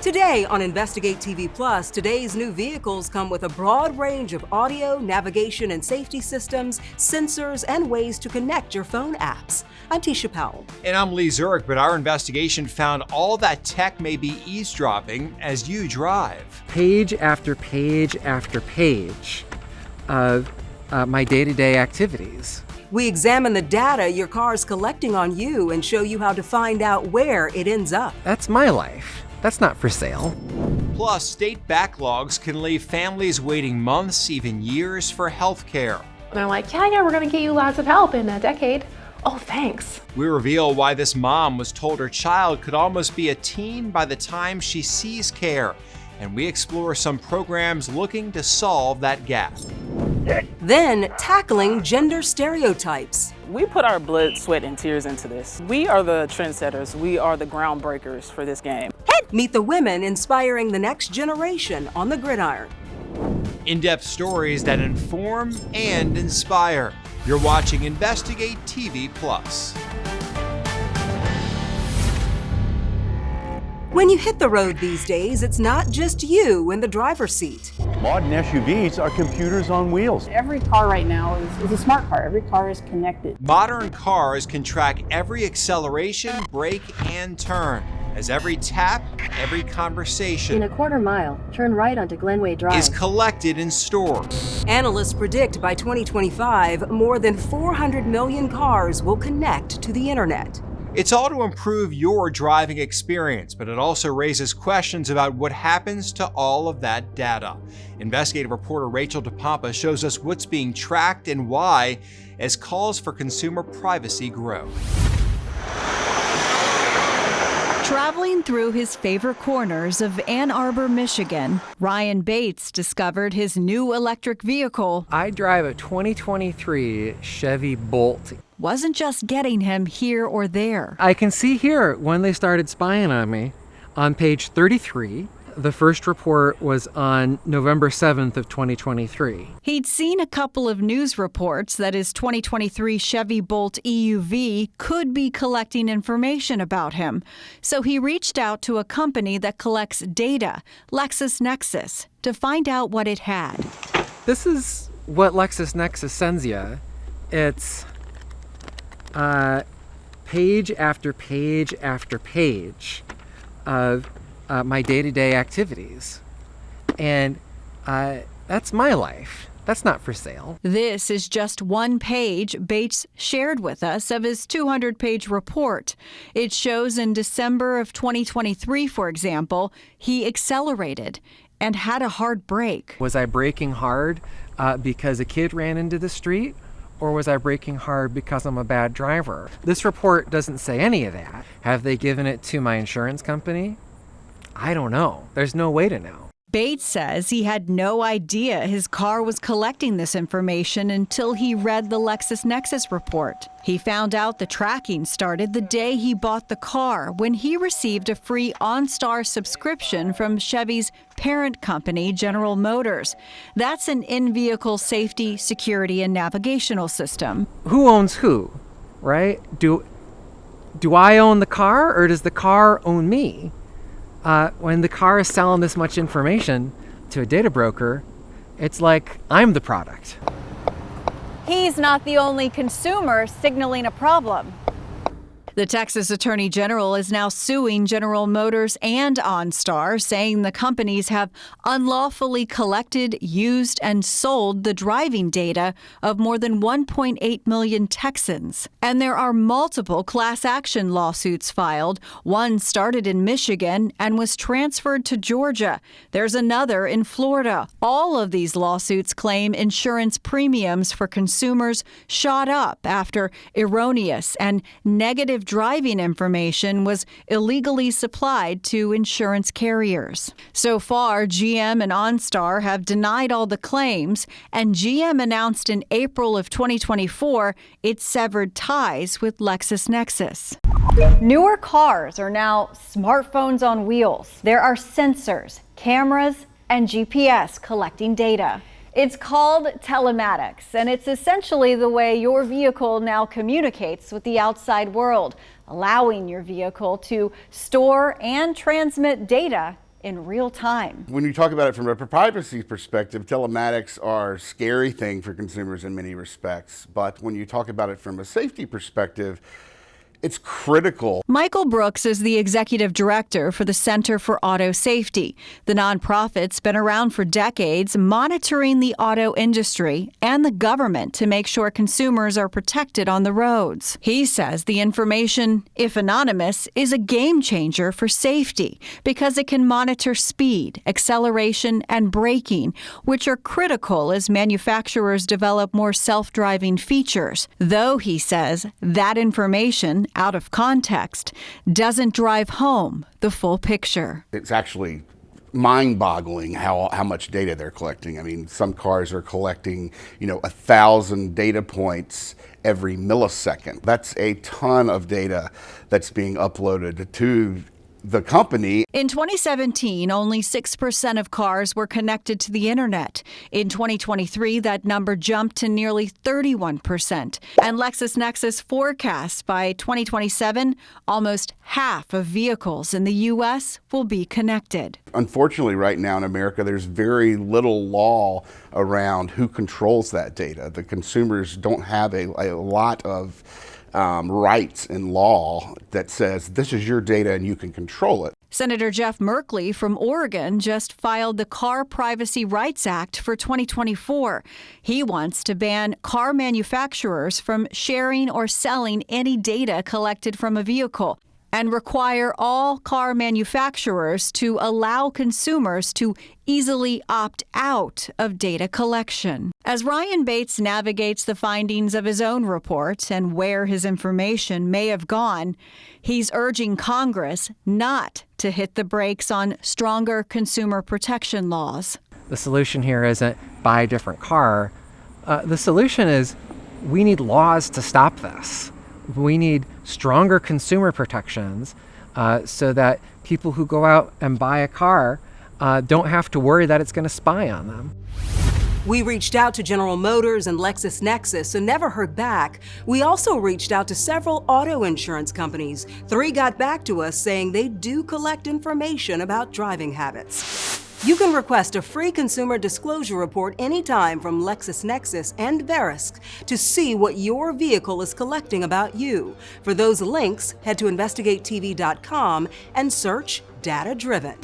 Today on Investigate TV Plus, today's new vehicles come with a broad range of audio, navigation, and safety systems, sensors, and ways to connect your phone apps. I'm Tisha Powell. And I'm Lee Zurich, but our investigation found all that tech may be eavesdropping as you drive. Page after page after page of my day-to-day activities. We examine the data your car is collecting on you and show you how to find out where it ends up. That's my life. That's not for sale. Plus, state backlogs can leave families waiting months, even years for health care. And I'm like, yeah, we're gonna get you lots of help in a decade. Oh, thanks. We reveal why this mom was told her child could almost be a teen by the time she sees care. And we explore some programs looking to solve that gap. Then, tackling gender stereotypes. We put our blood, sweat, and tears into this. We are the trendsetters. We are the groundbreakers for this game. Meet the women inspiring the next generation on the gridiron. In-depth stories that inform and inspire. You're watching Investigate TV Plus. When you hit the road these days, it's not just you in the driver's seat. Modern SUVs are computers on wheels. Every car right now is a smart car. Every car is connected. Modern cars can track every acceleration, brake, and turn, as every tap, every conversation in a quarter mile, turn right onto Glenway Drive is collected and stored. Analysts predict by 2025, more than 400 million cars will connect to the internet. It's all to improve your driving experience, but it also raises questions about what happens to all of that data. Investigative reporter Rachel DePompa shows us what's being tracked and why as calls for consumer privacy grow. Traveling through his favorite corners of Ann Arbor, Michigan, Ryan Bates discovered his new electric vehicle. I drive a 2023 Chevy Bolt. Wasn't just getting him here or there. I can see here when they started spying on me. On page 33, the first report was on November 7th of 2023. He'd seen a couple of news reports that his 2023 Chevy Bolt EUV could be collecting information about him. So he reached out to a company that collects data, LexisNexis, to find out what it had. This is what LexisNexis sends you. It's page after page after page of my day-to-day activities. And that's my life. That's not for sale. This is just one page Bates shared with us of his 200-page report. It shows in December of 2023, for example, he accelerated and had a hard break. Was I braking hard because a kid ran into the street? Or was I braking hard because I'm a bad driver? This report doesn't say any of that. Have they given it to my insurance company? I don't know. There's no way to know. Bates says he had no idea his car was collecting this information until he read the LexisNexis report. He found out the tracking started the day he bought the car, when he received a free OnStar subscription from Chevy's parent company, General Motors. That's an in-vehicle safety, security, and navigational system. Who owns who, right? Do I own the car, or does the car own me? When the car is selling this much information to a data broker, it's like I'm the product. He's not the only consumer signaling a problem. The Texas Attorney General is now suing General Motors and OnStar, saying the companies have unlawfully collected, used, and sold the driving data of more than 1.8 million Texans. And there are multiple class action lawsuits filed. One started in Michigan and was transferred to Georgia. There's another in Florida. All of these lawsuits claim insurance premiums for consumers shot up after erroneous and negative driving information was illegally supplied to insurance carriers. So far, GM and OnStar have denied all the claims, and GM announced in April of 2024 it severed ties with LexisNexis. Newer cars are now smartphones on wheels. There are sensors, cameras, and GPS collecting data. It's called telematics, and it's essentially the way your vehicle now communicates with the outside world, allowing your vehicle to store and transmit data in real time. When you talk about it from a privacy perspective, telematics are a scary thing for consumers in many respects. But when you talk about it from a safety perspective, it's critical. Michael Brooks is the executive director for the Center for Auto Safety. The nonprofit's been around for decades, monitoring the auto industry and the government to make sure consumers are protected on the roads. He says the information, if anonymous, is a game changer for safety because it can monitor speed, acceleration, and braking, which are critical as manufacturers develop more self-driving features. Though, he says, that information, out of context, doesn't drive home the full picture. It's actually mind-boggling how much data they're collecting. I mean, some cars are collecting, 1,000 data points every millisecond. That's a ton of data that's being uploaded to the company. In 2017, only 6% of cars were connected to the internet. In 2023, that number jumped to nearly 31%. And LexisNexis forecasts by 2027, almost half of vehicles in the U.S. will be connected. Unfortunately, right now in America, there's very little law around who controls that data. The consumers don't have a lot of rights in law that says this is your data and you can control it. Senator Jeff Merkley from Oregon just filed the Car Privacy Rights Act for 2024. He wants to ban car manufacturers from sharing or selling any data collected from a vehicle and require all car manufacturers to allow consumers to easily opt out of data collection. As Ryan Bates navigates the findings of his own report and where his information may have gone, he's urging Congress not to hit the brakes on stronger consumer protection laws. The solution here isn't buy a different car. The solution is we need laws to stop this. We need stronger consumer protections so that people who go out and buy a car don't have to worry that it's going to spy on them. We reached out to General Motors and LexisNexis and never heard back. We also reached out to several auto insurance companies. 3 got back to us saying they do collect information about driving habits. You can request a free consumer disclosure report anytime from LexisNexis and Verisk to see what your vehicle is collecting about you. For those links, head to InvestigateTV.com and search Data Driven.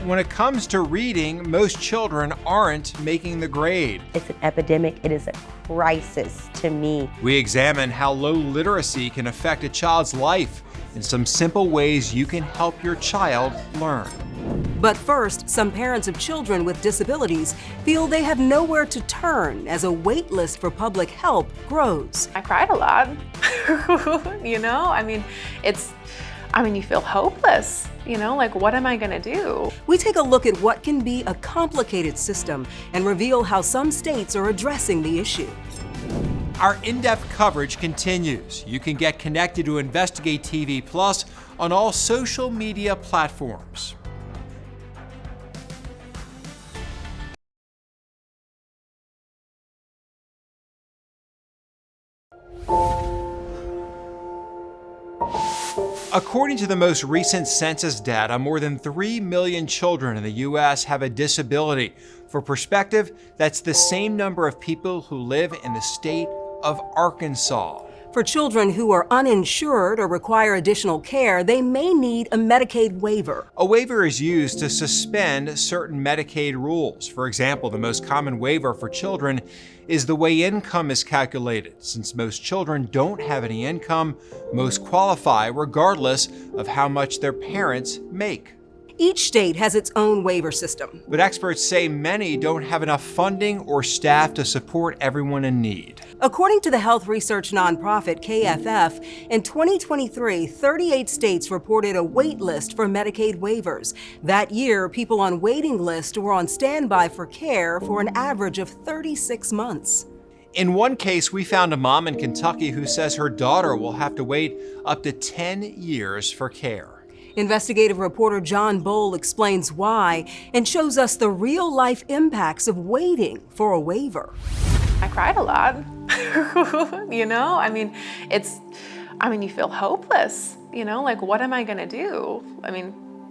When it comes to reading, most children aren't making the grade. It's an epidemic. It is a crisis to me. We examine how low literacy can affect a child's life and some simple ways you can help your child learn. But first, some parents of children with disabilities feel they have nowhere to turn as a wait list for public help grows. I cried a lot. You feel hopeless. What am I gonna do? We take a look at what can be a complicated system and reveal how some states are addressing the issue. Our in-depth coverage continues. You can get connected to Investigate TV Plus on all social media platforms. According to the most recent census data, more than 3 million children in the U.S. have a disability. For perspective, that's the same number of people who live in the state of Arkansas. For children who are uninsured or require additional care, they may need a Medicaid waiver. A waiver is used to suspend certain Medicaid rules. For example, the most common waiver for children is the way income is calculated. Since most children don't have any income, most qualify regardless of how much their parents make. Each state has its own waiver system. But experts say many don't have enough funding or staff to support everyone in need. According to the health research nonprofit KFF, in 2023, 38 states reported a wait list for Medicaid waivers. That year, people on waiting lists were on standby for care for an average of 36 months. In one case, we found a mom in Kentucky who says her daughter will have to wait up to 10 years for care. Investigative reporter John Bowl explains why and shows us the real-life impacts of waiting for a waiver. I cried a lot. You feel hopeless. What am I gonna do?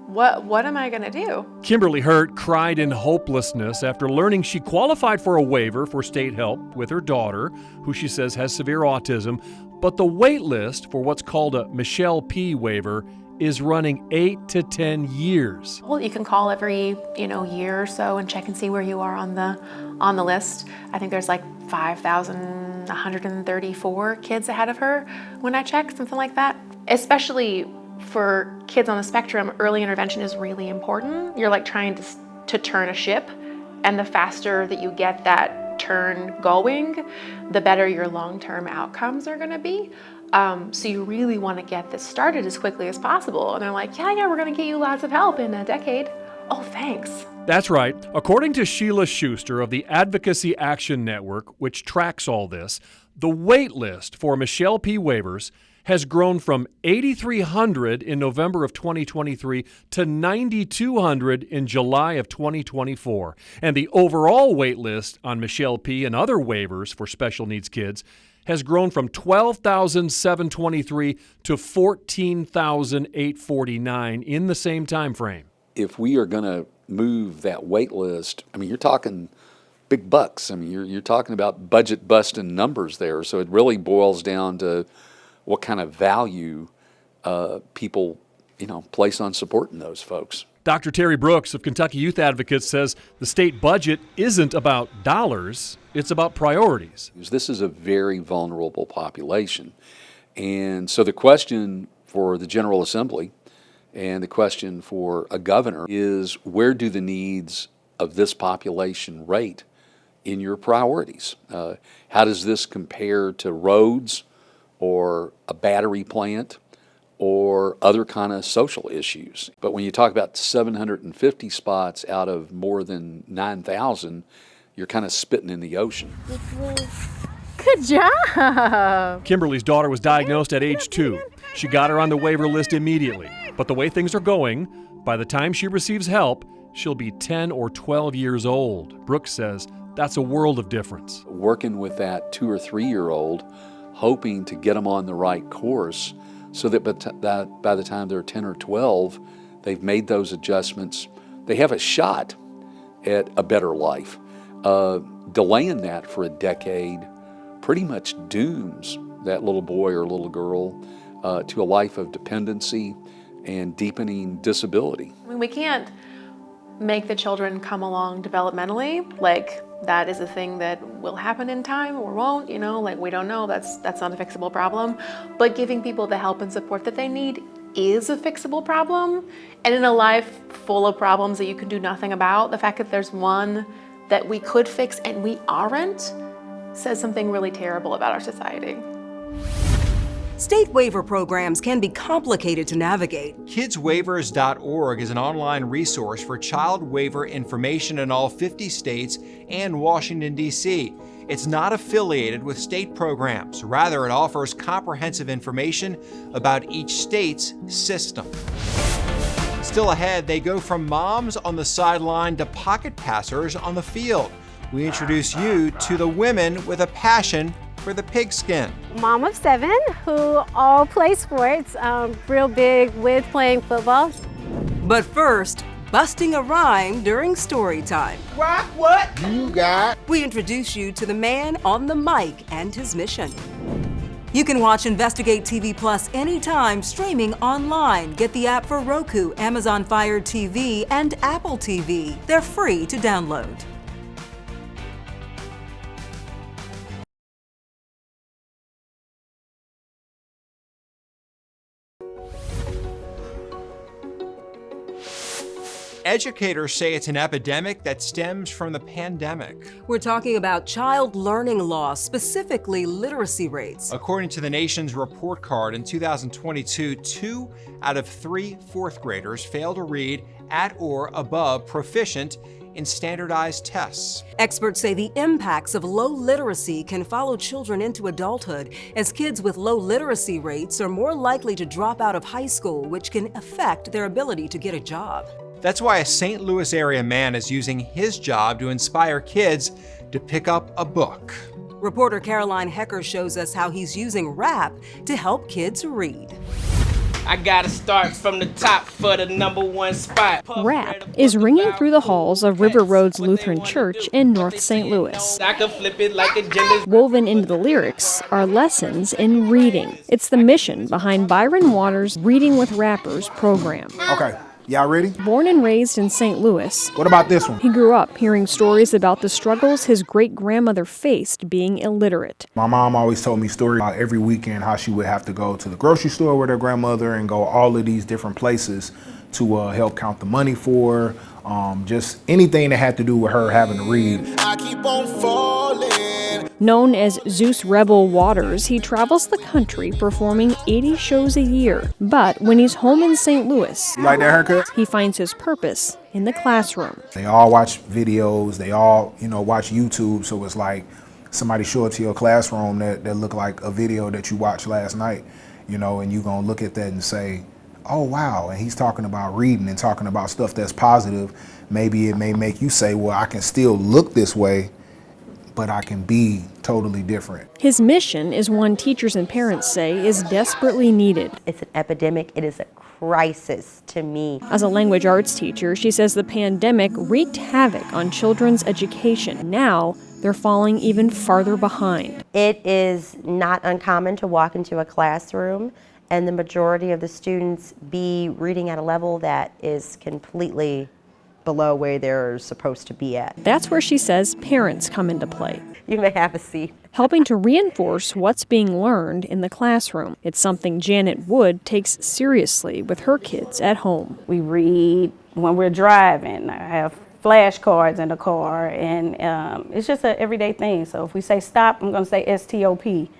What am I gonna do? Kimberly Hurt cried in hopelessness after learning she qualified for a waiver for state help with her daughter, who she says has severe autism, but the wait list for what's called a Michelle P. waiver is running 8 to 10 years. Well, you can call every, year or so and check and see where you are on the list. I think there's like 5,134 kids ahead of her when I checked, something like that. Especially for kids on the spectrum, early intervention is really important. You're like trying to turn a ship, and the faster that you get that turn going, the better your long-term outcomes are gonna be. So you really want to get this started as quickly as possible. And they're like, yeah, we're going to get you lots of help in a decade. Oh, thanks. That's right. According to Sheila Schuster of the Advocacy Action Network, which tracks all this, the wait list for Michelle P. waivers has grown from 8,300 in November of 2023 to 9,200 in July of 2024. And the overall wait list on Michelle P. and other waivers for special needs kids has grown from 12,723 to 14,849 in the same time frame. If we are going to move that wait list, I mean, you're talking big bucks. I mean, you're talking about budget-busting numbers there. So it really boils down to what kind of value people, place on supporting those folks. Dr. Terry Brooks of Kentucky Youth Advocates says the state budget isn't about dollars, it's about priorities. This is a very vulnerable population. And so the question for the General Assembly and the question for a governor is, where do the needs of this population rate in your priorities? How does this compare to roads or a battery plant or other kind of social issues? But when you talk about 750 spots out of more than 9,000, you're kind of spitting in the ocean. Good job! Kimberly's daughter was diagnosed at age 2. She got her on the waiver list immediately. But the way things are going, by the time she receives help, she'll be 10 or 12 years old. Brooks says that's a world of difference. Working with that 2 or 3 year old, hoping to get them on the right course so that by the time they're 10 or 12, they've made those adjustments. They have a shot at a better life. Delaying that for a decade pretty much dooms that little boy or little girl to a life of dependency and deepening disability. I mean, we can't make the children come along developmentally. Like, that is a thing that will happen in time or won't, we don't know. That's not a fixable problem. But giving people the help and support that they need is a fixable problem. And in a life full of problems that you can do nothing about, the fact that there's one that we could fix and we aren't says something really terrible about our society. State waiver programs can be complicated to navigate. Kidswaivers.org is an online resource for child waiver information in all 50 states and Washington, D.C. It's not affiliated with state programs. Rather, it offers comprehensive information about each state's system. Still ahead, they go from moms on the sideline to pocket passers on the field. We introduce you to the women with a passion for the pigskin. Mom of 7 who all play sports, real big with playing football. But first, busting a rhyme during story time. What you got? We introduce you to the man on the mic and his mission. You can watch Investigate TV Plus anytime, streaming online. Get the app for Roku, Amazon Fire TV, and Apple TV. They're free to download. Educators say it's an epidemic that stems from the pandemic. We're talking about child learning loss, specifically literacy rates. According to the nation's report card, in 2022, 2 out of 3 fourth graders failed to read at or above proficient in standardized tests. Experts say the impacts of low literacy can follow children into adulthood, as kids with low literacy rates are more likely to drop out of high school, which can affect their ability to get a job. That's why a St. Louis area man is using his job to inspire kids to pick up a book. Reporter Caroline Hecker shows us how he's using rap to help kids read. I gotta start from the top for the #1 spot. Rap is ringing through the halls of River Roads Lutheran Church in North St. Louis. I can flip it like a gymnast. Woven into the lyrics are lessons in reading. It's the mission behind Byron Waters' Reading with Rappers program. Okay. Y'all ready? Born and raised in St. Louis, What about this one? he grew up hearing stories about the struggles his great-grandmother faced being illiterate. My mom always told me stories about every weekend how she would have to go to the grocery store with her grandmother and go all of these different places to help count the money for her. Just anything that had to do with her having to read. I keep on falling. Known as Zeus Rebel Waters, he travels the country performing 80 shows a year. But when he's home in St. Louis, You like that haircut? he finds his purpose in the classroom. They all watch videos, they all, watch YouTube, so it's like somebody show it to your classroom that look like a video that you watched last night, and you gonna look at that and say, oh wow, and he's talking about reading and talking about stuff that's positive. Maybe it may make you say, well, I can still look this way, but I can be totally different. His mission is one teachers and parents say is desperately needed. It's an epidemic. It is a crisis to me. As a language arts teacher, she says the pandemic wreaked havoc on children's education. Now, they're falling even farther behind. It is not uncommon to walk into a classroom and the majority of the students be reading at a level that is completely below where they're supposed to be at. That's where she says parents come into play. You may have a seat. Helping to reinforce what's being learned in the classroom. It's something Janet Wood takes seriously with her kids at home. We read when we're driving. I have flashcards in the car, and it's just an everyday thing. So if we say stop, I'm going to say S-T-O-P.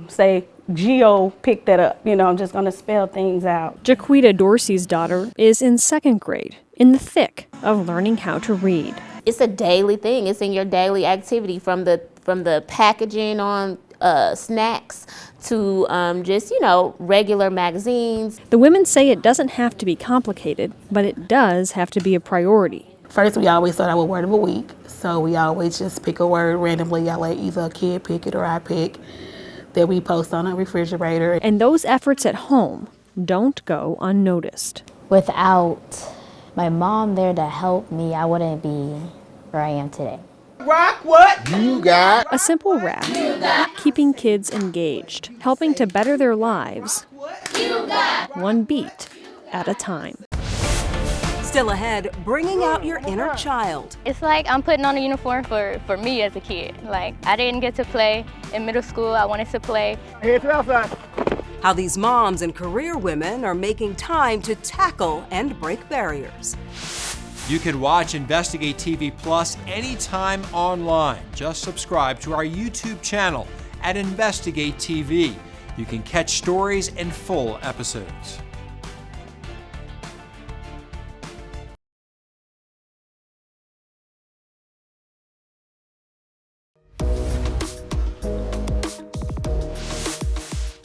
Say Geo picked that up. I'm just going to spell things out. Jaquita Dorsey's daughter is in 2nd grade, in the thick of learning how to read. It's a daily thing. It's in your daily activity, from the packaging on snacks to just regular magazines. The women say it doesn't have to be complicated, but it does have to be a priority. First, we always start out with word of a week, so we always just pick a word randomly. I let either a kid pick it or I pick, that we post on a refrigerator. And those efforts at home don't go unnoticed. Without my mom there to help me, I wouldn't be where I am today. Rock what you got. A simple rap, keeping kids engaged, helping to better their lives, one beat at a time. Still ahead, bringing out your inner child. It's like I'm putting on a uniform for me as a kid. Like, I didn't get to play in middle school. I wanted to play. Head to the outside. How these moms and career women are making time to tackle and break barriers. You can watch Investigate TV Plus anytime online. Just subscribe to our YouTube channel at Investigate TV. You can catch stories and full episodes.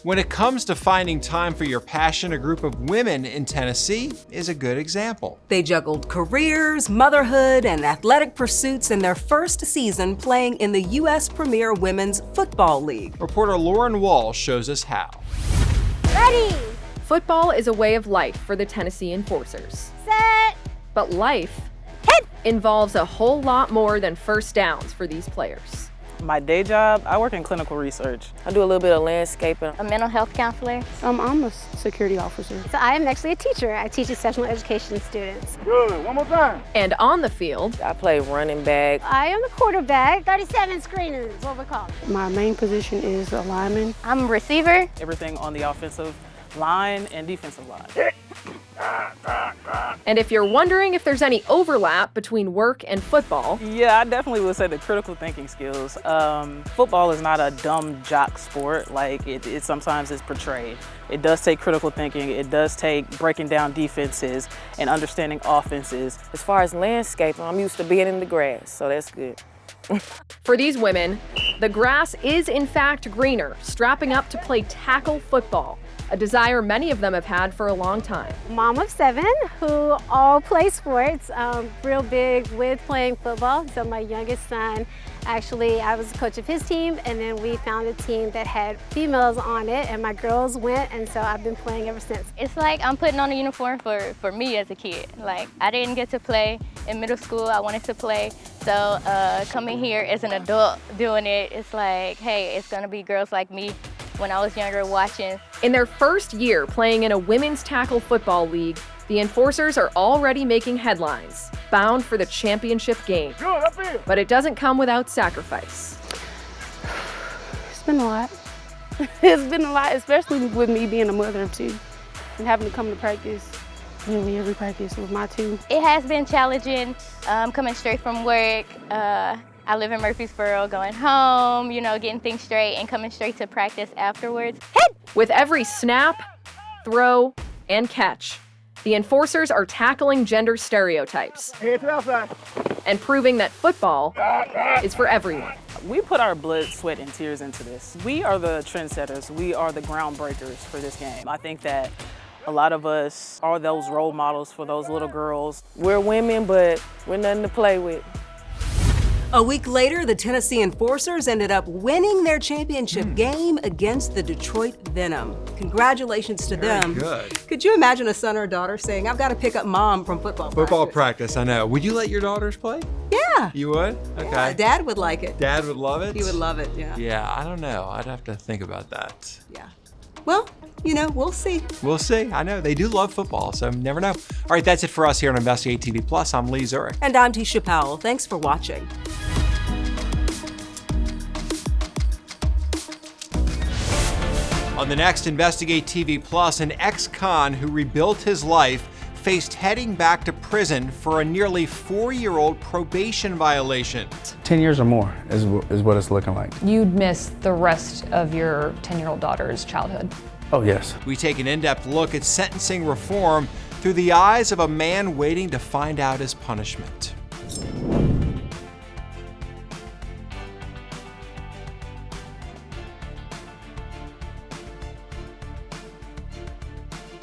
When it comes to finding time for your passion, a group of women in Tennessee is a good example. They juggled careers, motherhood, and athletic pursuits in their first season playing in the U.S. Premier Women's Football League. Reporter Lauren Wall shows us how. Ready! Football is a way of life for the Tennessee Enforcers. Set! But life involves a whole lot more than first downs for these players. My day job, I work in clinical research. I do a little bit of landscaping. A mental health counselor. I'm a security officer. So I am actually a teacher. I teach exceptional education students. Good, one more time. And on the field, I play running back. I am the quarterback. 37 screeners is what we call it. My main position is a lineman. I'm a receiver. Everything on the offensive line and defensive line. And if you're wondering if there's any overlap between work and football, yeah, I definitely would say the critical thinking skills. Football is not a dumb jock sport like it sometimes is portrayed. It does take critical thinking. It does take breaking down defenses and understanding offenses. As far as landscaping, I'm used to being in the grass, so that's good. For these women, the grass is in fact greener, strapping up to play tackle football, a desire many of them have had for a long time. Mom of 7 who all play sports, real big with playing football. So my youngest son Actually, I was the coach of his team, and then we found a team that had females on it, and my girls went, and so I've been playing ever since. It's like I'm putting on a uniform for me as a kid. Like, I didn't get to play in middle school. I wanted to play. So coming here as an adult doing it, it's like, hey, it's gonna be girls like me when I was younger watching. In their first year playing in a women's tackle football league, the Enforcers are already making headlines, bound for the championship game. But it doesn't come without sacrifice. It's been a lot. It's been a lot, especially with me being a mother of two and having to come to practice nearly every practice with my two. It has been challenging coming straight from work. I live in Murfreesboro, going home, you know, getting things straight and coming straight to practice afterwards. With every snap, throw, and catch, the Enforcers are tackling gender stereotypes Head to the outside. and proving that football is for everyone. We put our blood, sweat, and tears into this. We are the trendsetters. We are the groundbreakers for this game. I think that a lot of us are those role models for those little girls. We're women, but we're nothing to play with. A week later, the Tennessee Enforcers ended up winning their championship game against the Detroit Venom. Congratulations to them. Good. Could you imagine a son or daughter saying, I've got to pick up mom from football practice, I know. Would you let your daughters play? Yeah. You would? Okay. Yeah, Dad would like it. Dad would love it? He would love it, yeah. Yeah, I don't know. I'd have to think about that. Yeah. Well, you know, we'll see. We'll see. I know. They do love football, so never know. All right, that's it for us here on Investigate TV Plus. I'm Lee Zurich. And I'm Tisha Powell. Thanks for watching. On the next Investigate TV Plus, an ex-con who rebuilt his life faced heading back to prison for a nearly 4-year-old probation violation. 10 years or more is what it's looking like. You'd miss the rest of your 10-year-old daughter's childhood. Oh, yes. We take an in-depth look at sentencing reform through the eyes of a man waiting to find out his punishment.